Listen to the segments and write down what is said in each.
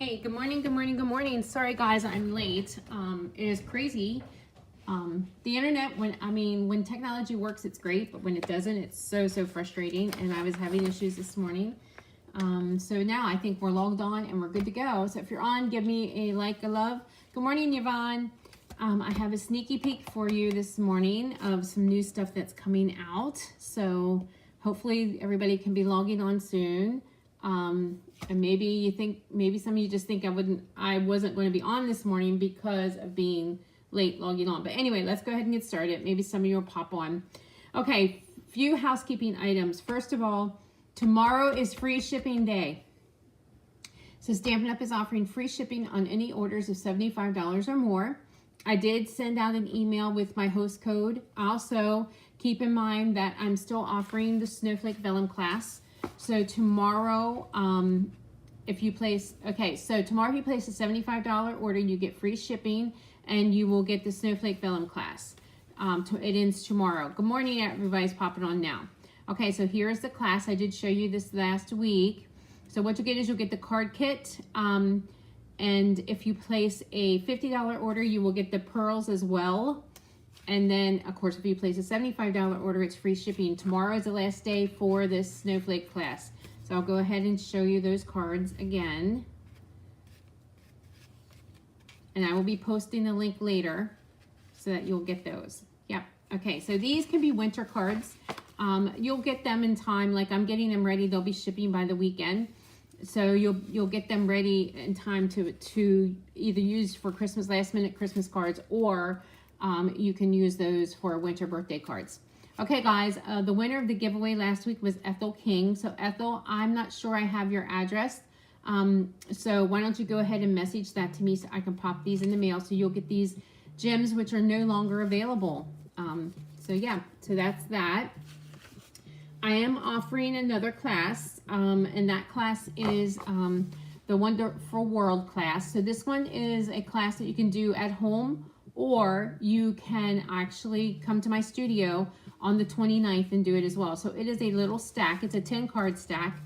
Hey, good morning, good morning, good morning. Sorry guys, I'm late. It is crazy. The internet, when technology works, it's great, but when it doesn't, it's so frustrating. And I was having issues this morning. So now I think we're logged on and we're good to go. So if you're on, give me a like, a love. Good morning, Yvonne. I have a sneaky peek for you this morning of some new stuff that's coming out. So hopefully everybody can be logging on soon. And maybe some of you just think I wasn't going to be on this morning because of being late logging on. But anyway, let's go ahead and get started. Maybe some of you will pop on. Okay, few housekeeping items. First of all, tomorrow is free shipping day. So Stampin' Up! Is offering free shipping on any orders of $75 or more. I did send out an email with my host code. Also, keep in mind that I'm still offering the Snowflake Vellum class. So tomorrow, if you place a $75 order, you get free shipping and you will get the Snowflake Vellum class. It ends tomorrow. Good morning, everybody's popping on now. Okay, so here's the class. I did show you this last week. So what you'll get is you'll get the card kit. And if you place a $50 order, you will get the pearls as well. And then, of course, if you place a $75 order, it's free shipping. Tomorrow is the last day for this Snowflake class. So I'll go ahead and show you those cards again. And I will be posting the link later so that you'll get those. Yep. Okay, so these can be winter cards. You'll get them in time. Like I'm getting them ready. They'll be shipping by the weekend. So you'll get them ready in time to either use for Christmas, last minute Christmas cards, or you can use those for winter birthday cards. Okay, guys, the winner of the giveaway last week was Ethel King. So Ethel, I'm not sure I have your address. So why don't you go ahead and message that to me so I can pop these in the mail. So you'll get these gems, which are no longer available. So yeah, so that's that. I am offering another class, and that class is the Wonderful World class. So this one is a class that you can do at home, or you can actually come to my studio on the 29th and do it as well. So it is a little stack. It's a 10 card stack.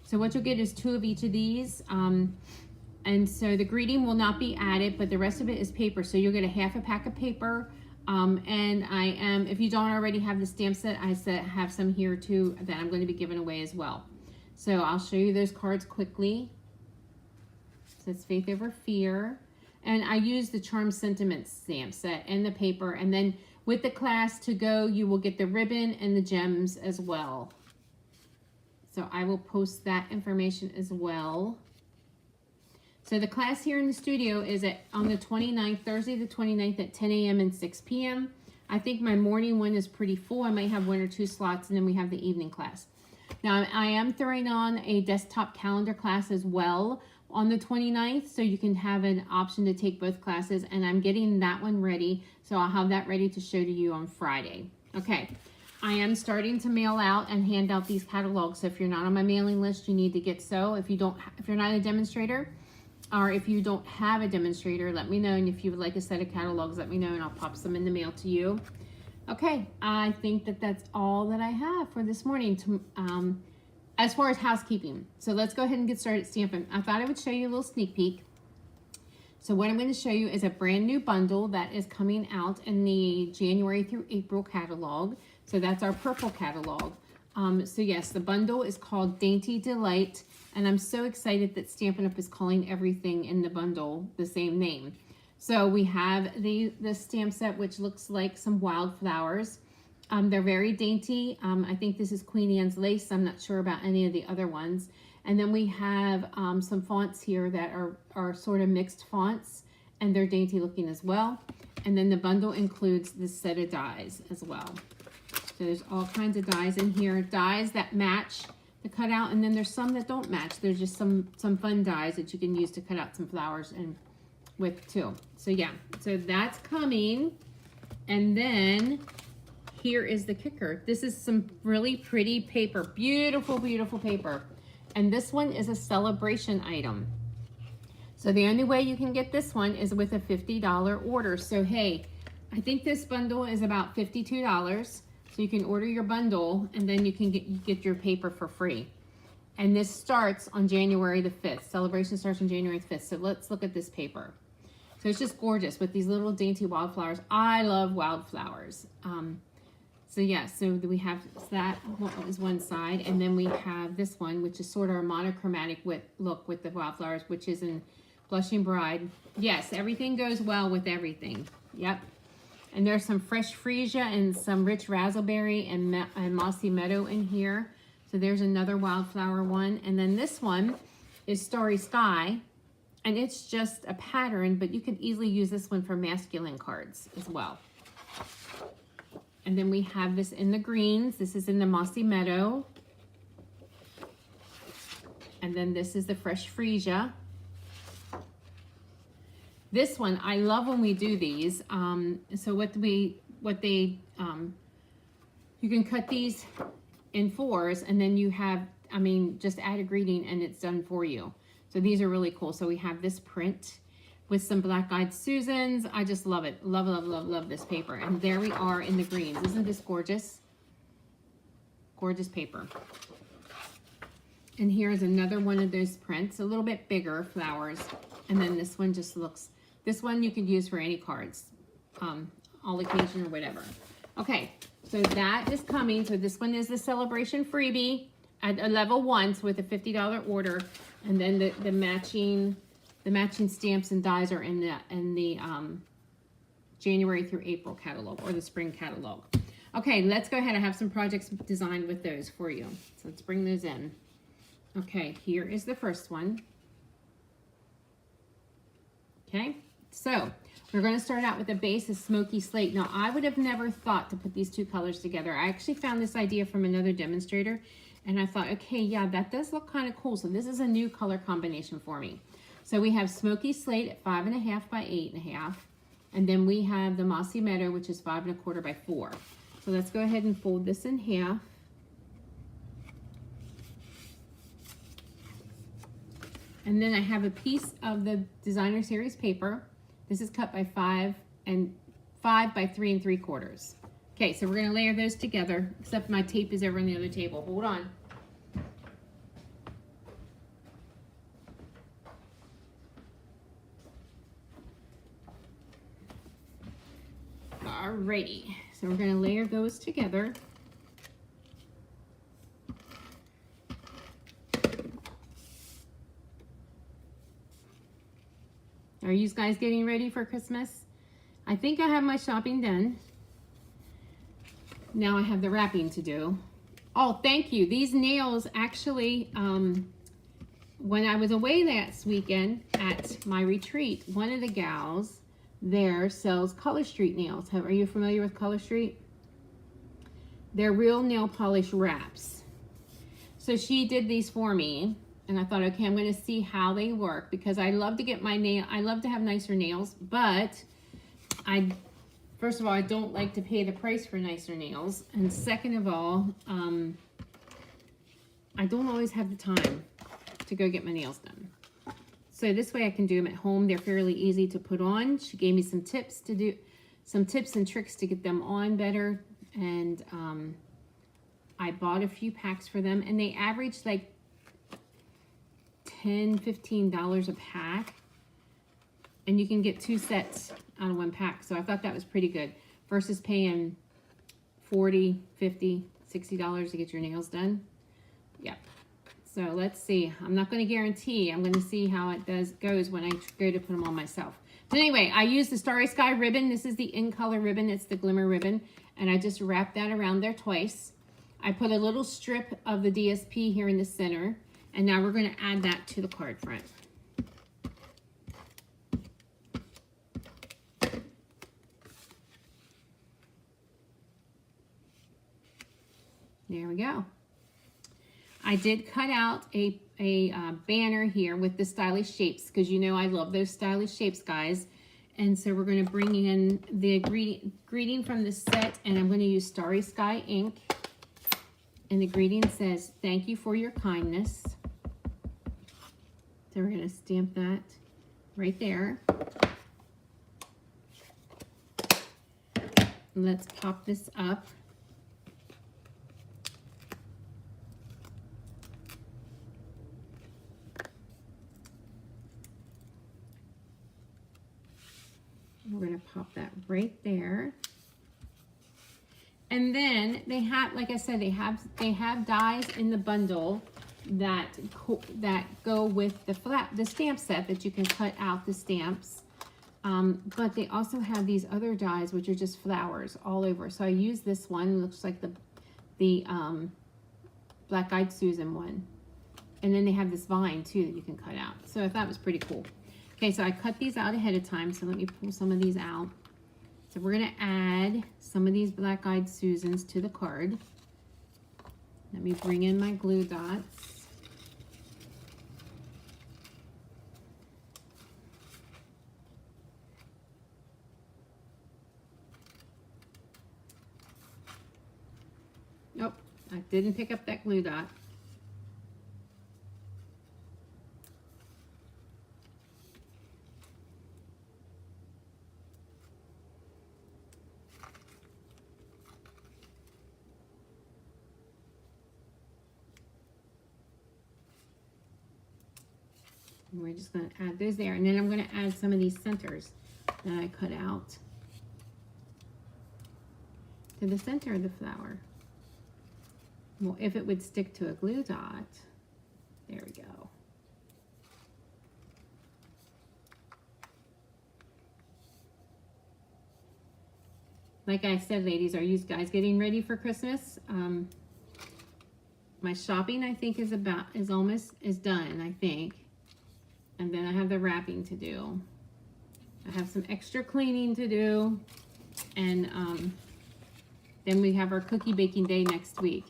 So what you'll get is 2 of each of these. And so the greeting will not be added, but the rest of it is paper. So you'll get a half a pack of paper. And if you don't already have the stamp set, I have some here too that I'm going to be giving away as well. So I'll show you those cards quickly. So it's Faith Over Fear. And I use the Charm Sentiment stamp set and the paper. And then with the class to go, you will get the ribbon and the gems as well. So I will post that information as well. So the class here in the studio is on the 29th, Thursday the 29th at 10 a.m. and 6 p.m. I think my morning one is pretty full. I might have 1 or 2 slots, and then we have the evening class. Now, I am throwing on a desktop calendar class as well on the 29th, so you can have an option to take both classes, and I'm getting that one ready, so I'll have that ready to show to you on Friday. Okay, I am starting to mail out and hand out these catalogs, so if you're not on my mailing list, you need to get so. If you're not a demonstrator, or if you don't have a demonstrator, let me know, and if you would like a set of catalogs, let me know, and I'll pop some in the mail to you. Okay, I think that's all that I have for this morning. As far as housekeeping, so let's go ahead and get started stamping. I thought I would show you a little sneak peek. So what I'm going to show you is a brand new bundle that is coming out in the January through April catalog. So that's our purple catalog. So yes, the bundle is called Dainty Delight, and I'm so excited that Stampin' Up! Is calling everything in the bundle the same name. So we have the stamp set, which looks like some wildflowers. They're very dainty. I think this is Queen Anne's lace. I'm not sure about any of the other ones. And then we have some fonts here that are sort of mixed fonts, and they're dainty looking as well. And then the bundle includes this set of dies as well. So there's all kinds of dies in here, dies that match the cutout, and then there's some that don't match. There's just some fun dies that you can use to cut out some flowers and with too. So yeah, so that's coming. And then here is the kicker. This is some really pretty paper, beautiful, beautiful paper. And this one is a celebration item. So the only way you can get this one is with a $50 order. So hey, I think this bundle is about $52. So you can order your bundle and then you can get your paper for free. And this starts on January the 5th. Celebration starts on January 5th. So let's look at this paper. So it's just gorgeous with these little dainty wildflowers. I love wildflowers. So yeah, so we have that is one side, and then we have this one, which is sort of a monochromatic look with the wildflowers, which is in Blushing Bride. Yes, everything goes well with everything. Yep. And there's some fresh freesia and some rich razzleberry and mossy meadow in here. So there's another wildflower one. And then this one is Starry Sky, and it's just a pattern, but you could easily use this one for masculine cards as well. And then we have this in the greens. This is in the mossy meadow. And then this is the fresh freesia. This one, I love when we do these. So you can cut these in 4s, and then you have, just add a greeting and it's done for you. So these are really cool. So we have this print with some black-eyed Susans. I just love it. Love, love, love, love this paper. And there we are in the greens. Isn't this gorgeous? Gorgeous paper. And here's another one of those prints, a little bit bigger flowers. And then this one just looks, this one you could use for any cards, all occasion or whatever. Okay, so that is coming. So this one is the celebration freebie at a level 1, so with a $50 order. And then the matching stamps and dies are in the January through April catalog, or the spring catalog. Okay, let's go ahead. I have some projects designed with those for you. So let's bring those in. Okay, here is the first one. Okay, so we're going to start out with a base of Smoky Slate. Now, I would have never thought to put these two colors together. I actually found this idea from another demonstrator, and I thought, okay, yeah, that does look kind of cool. So this is a new color combination for me. So we have Smoky Slate at 5.5 by 8.5, and then we have the Mossy Meadow, which is 5.25 by 4. So let's go ahead and fold this in half. And then I have a piece of the Designer Series paper. This is cut by 5 by 3 3/4. Okay, so we're going to layer those together, except my tape is over on the other table. Hold on. Alrighty, so we're going to layer those together. Are you guys getting ready for Christmas? I think I have my shopping done. Now I have the wrapping to do. Oh, thank you. These nails actually, when I was away last weekend at my retreat, one of the gals there sells Color Street nails. Are you familiar with Color Street? They're real nail polish wraps. So she did these for me, and I thought, okay, I'm going to see how they work, because I love to get I love to have nicer nails, but first of all, I don't like to pay the price for nicer nails, and second of all, I don't always have the time to go get my nails done. So this way I can do them at home. They're fairly easy to put on. She gave me some tips and tricks to get them on better. And I bought a few packs for them, and they averaged like $10, $15 a pack. And you can get 2 sets out of 1 pack. So I thought that was pretty good versus paying $40, $50, $60 to get your nails done. Yep. So let's see. I'm not going to guarantee. I'm going to see how it goes when I go to put them on myself. But anyway, I used the Starry Sky ribbon. This is the In Color ribbon. It's the glimmer ribbon. And I just wrapped that around there twice. I put a little strip of the DSP here in the center. And now we're going to add that to the card front. There we go. I did cut out a banner here with the stylish shapes, because you know I love those stylish shapes, guys. And so we're going to bring in the greeting from the set, and I'm going to use Starry Sky ink. And the greeting says, "Thank you for your kindness." So we're going to stamp that right there. Let's pop this up. pop that right there. And then they have, like I said, they have dies in the bundle that go with the stamp set that you can cut out the stamps. But they also have these other dies which are just flowers all over. So I use this one. It looks like the Black Eyed Susan one. And then they have this vine too that you can cut out. So I thought it was pretty cool. Okay, so I cut these out ahead of time. So let me pull some of these out. So we're gonna add some of these Black Eyed Susans to the card. Let me bring in my glue dots. Nope, I didn't pick up that glue dot. And we're just going to add those there. And then I'm going to add some of these centers that I cut out to the center of the flower. Well, if it would stick to a glue dot, there we go. Like I said, ladies, are you guys getting ready for Christmas? My shopping, I think, is almost done, I think. And then I have the wrapping to do. I have some extra cleaning to do. And then we have our cookie baking day next week.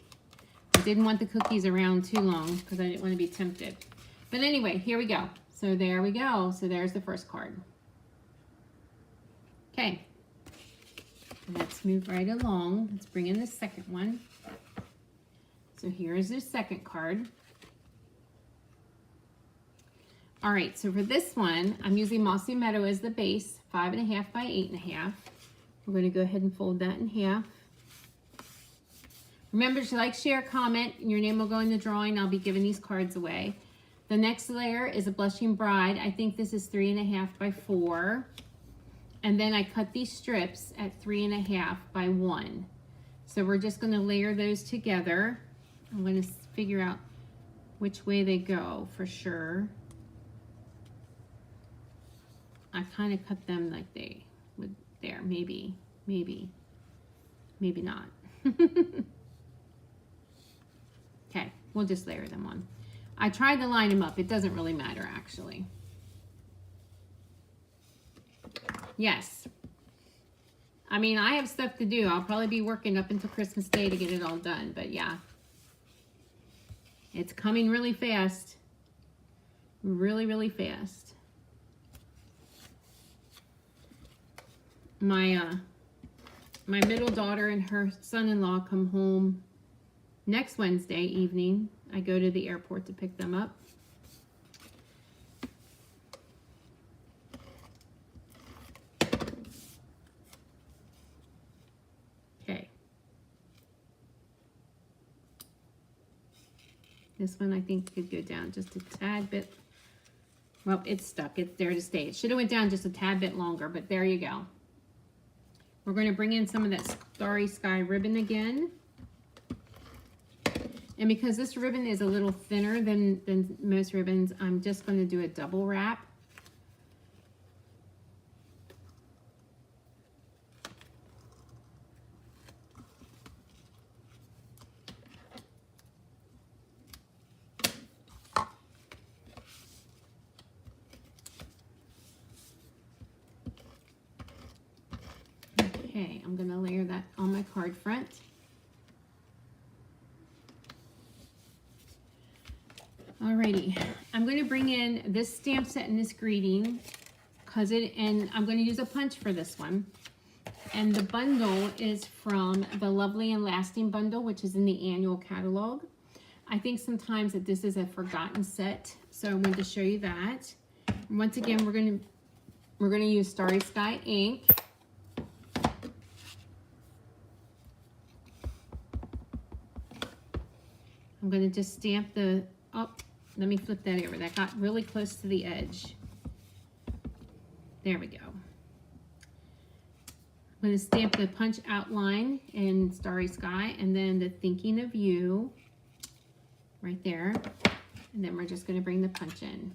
I didn't want the cookies around too long because I didn't want to be tempted. But anyway, here we go. So there we go. So there's the first card. Okay. Let's move right along. Let's bring in the second one. So here is the second card. All right, so for this one, I'm using Mossy Meadow as the base, 5.5 by 8.5. We're going to go ahead and fold that in half. Remember to like, share, comment, and your name will go in the drawing. I'll be giving these cards away. The next layer is a Blushing Bride. I think this is 3.5 by 4. And then I cut these strips at 3.5 by 1. So we're just going to layer those together. I'm going to figure out which way they go for sure. I kind of cut them like they would there. Maybe not. Okay, we'll just layer them on. I tried to line them up. It doesn't really matter, actually. Yes. I mean, I have stuff to do. I'll probably be working up until Christmas Day to get it all done. But yeah, it's coming really fast. Really, really fast. My middle daughter and her son-in-law come home next Wednesday evening. I go to the airport to pick them up. Okay. This one I think could go down just a tad bit. Well, it's stuck. It's there to stay. It should have went down just a tad bit longer, but there you go. We're going to bring in some of that Starry Sky ribbon again. And because this ribbon is a little thinner than most ribbons, I'm just going to do a double wrap. Okay, I'm going to layer that on my card front. Alrighty, I'm going to bring in this stamp set and this greeting, and I'm going to use a punch for this one. And the bundle is from the Lovely and Lasting bundle, which is in the annual catalog. I think sometimes that this is a forgotten set, so I wanted to show you that. And once again, we're going to use Starry Sky ink. I'm going to just stamp the, oh, let me flip that over. That got really close to the edge. There we go. I'm going to stamp the punch outline in Starry Sky and then the Thinking of You right there. And then we're just going to bring the punch in.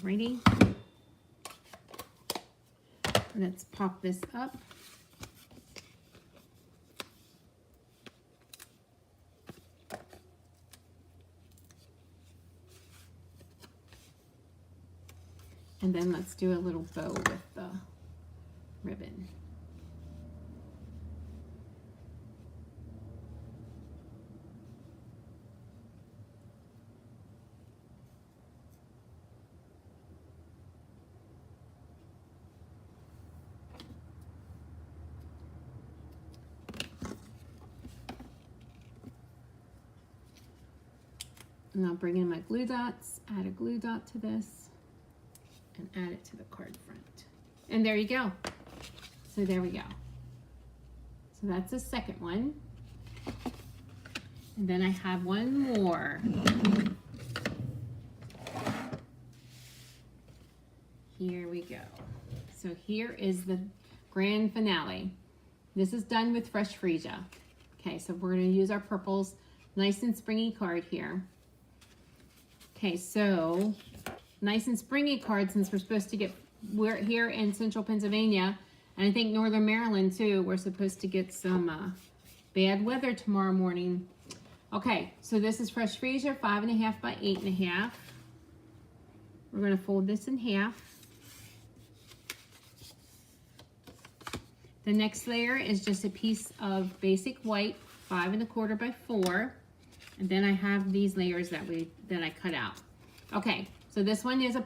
Alrighty. Let's pop this up. And then let's do a little bow with the ribbon. And I'll bring in my glue dots, add a glue dot to this, and add it to the card front. And there you go. So there we go. So that's the second one. And then I have one more. Here we go. So here is the grand finale. This is done with fresh freesia. Okay, so we're going to use our purples. Nice and springy card here. Okay, so nice and springy card, since we're supposed to get, we're here in central Pennsylvania, and I think northern Maryland too, we're supposed to get some bad weather tomorrow morning. Okay, so this is fresh freesia, 5.5 by 8.5. We're going to fold this in half. The next layer is just a piece of basic white, 5.25 by 4. And then I have these layers that I cut out. Okay, so this one is a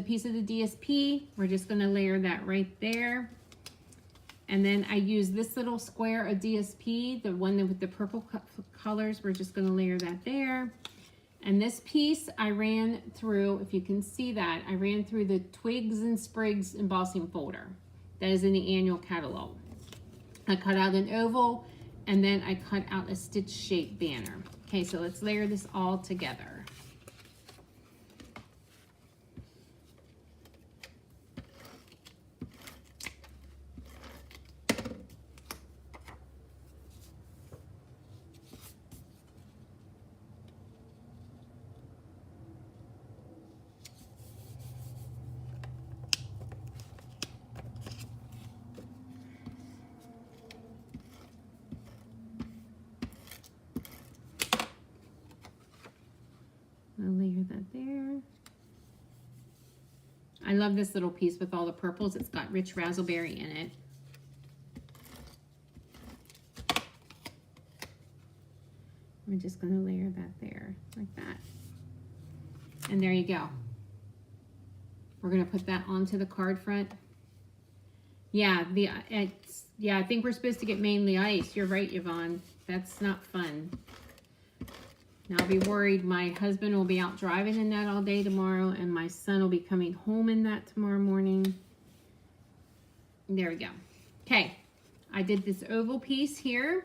piece of the DSP. We're just going to layer that right there. And then I use this little square of DSP, the one with the purple colors. We're just going to layer that there. And this piece I ran through, if you can see that, I ran through the Twigs and Sprigs embossing folder that is in the annual catalog. I cut out an oval, and then I cut out a stitch shaped banner. Okay, so let's layer this all together. I'll layer that there. I love this little piece with all the purples. It's got rich raspberry in it. I'm just going to layer that there like that. And there you go. We're going to put that onto the card front. Yeah, I think we're supposed to get mainly ice. You're right, Yvonne. That's not fun. Now I'll be worried my husband will be out driving in that all day tomorrow, and my son will be coming home in that tomorrow morning. There we go. Okay, I did this oval piece here,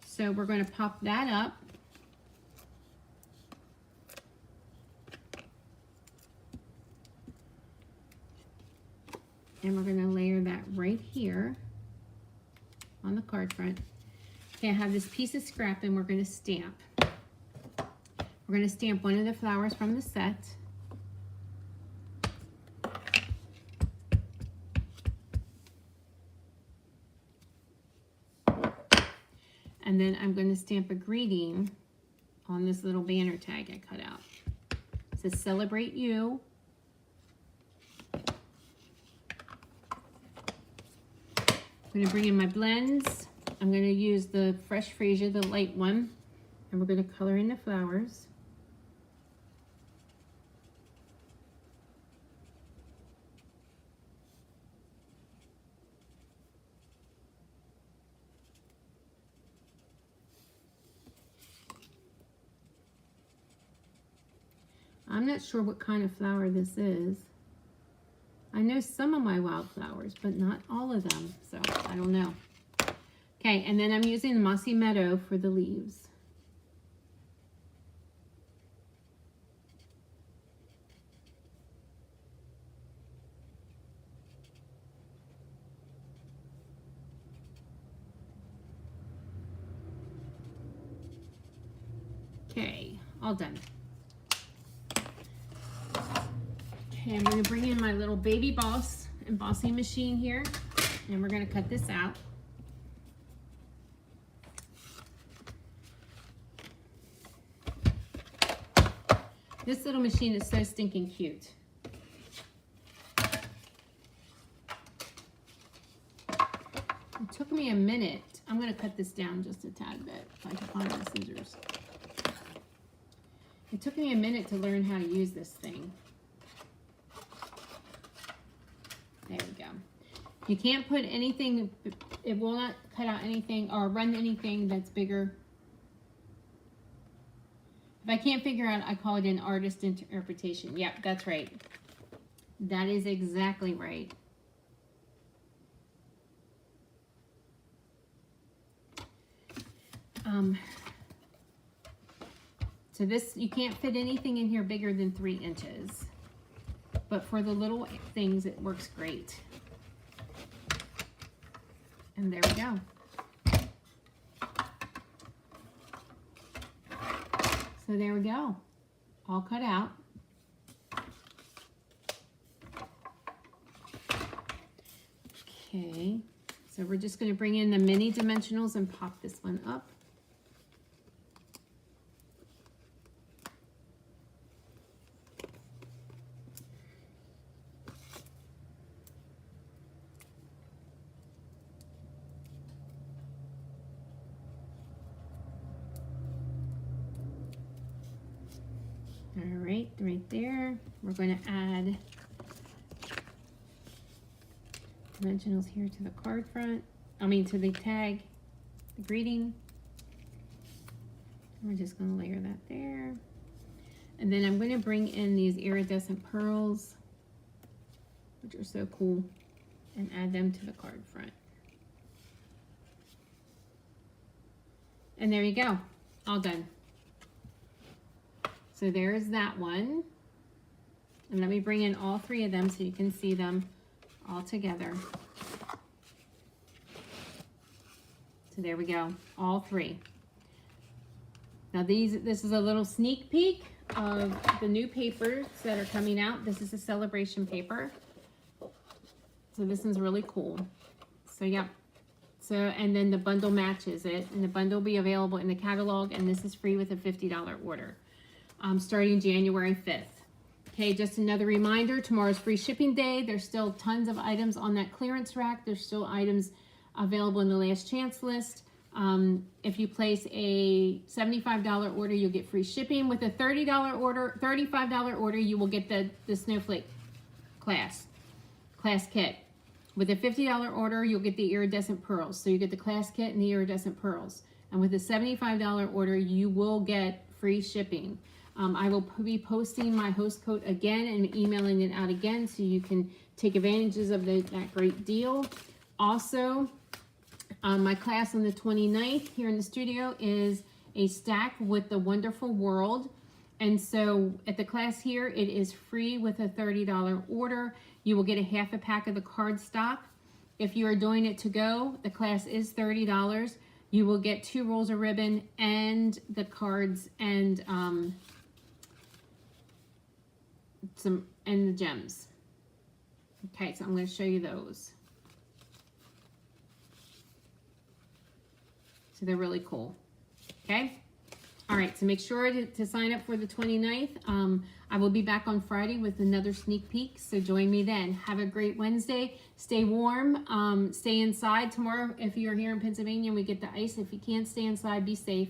so we're going to pop that up. And we're going to layer that right here on the card front. Okay, I have this piece of scrap, and we're going to stamp. We're going to stamp one of the flowers from the set. And then I'm going to stamp a greeting on this little banner tag I cut out. It says, "Celebrate You." I'm going to bring in my blends. I'm going to use the Fresh Freesia, the light one, and we're going to color in the flowers. I'm not sure what kind of flower this is. I know some of my wildflowers, but not all of them, so I don't know. Okay, and then I'm using the Mossy Meadow for the leaves. Okay, all done. Okay, I'm going to bring in my little Baby Boss embossing machine here, and we're going to cut this out. This little machine is so stinking cute. It took me a minute. I'm going to cut this down just a tad bit if I can find my scissors. It took me a minute to learn how to use this thing. There we go. You can't put anything, it will not cut out anything or run anything that's bigger. If I can't figure out, I call it an artist interpretation. Yep, that's right. That is exactly right. So this, you can't fit anything in here bigger than 3 inches. But for the little things, it works great. And there we go. So there we go. All cut out. Okay. So we're just going to bring in the mini dimensionals and pop this one up. All right, right there. We're going to add dimensionals here to the card front. To the tag, the greeting. We're just going to layer that there. And then I'm going to bring in these iridescent pearls, which are so cool, and add them to the card front. And there you go, all done. So there's that one. And let me bring in all 3 of them so you can see them all together. So there we go, all 3. Now this is a little sneak peek of the new papers that are coming out. This is a celebration paper. So this is really cool. So yep. So, and then the bundle matches it, and the bundle will be available in the catalog, and this is free with a $50 order. Starting January 5th. Okay, just another reminder, tomorrow's free shipping day. There's still tons of items on that clearance rack. There's still items available in the last chance list. If you place a $75 order, you'll get free shipping. With a $35 order, you will get the snowflake class kit. With a $50 order, you'll get the iridescent pearls. So you get the class kit and the iridescent pearls. And with a $75 order, you will get free shipping. I will be posting my host code again and emailing it out again so you can take advantages of that great deal. Also, my class on the 29th here in the studio is a stack with the Wonderful World. And so at the class here, it is free with a $30 order. You will get a half a pack of the cardstock. If you are doing it to go, the class is $30. You will get 2 rolls of ribbon and the cards and the gems. Okay, so I'm going to show you those. So they're really cool. Okay. All right, so make sure to sign up for the 29th. I will be back on Friday with another sneak peek, so join me then. Have a great Wednesday. Stay warm. Stay inside tomorrow. If you're here in Pennsylvania and we get the ice, if you can't stay inside, be safe.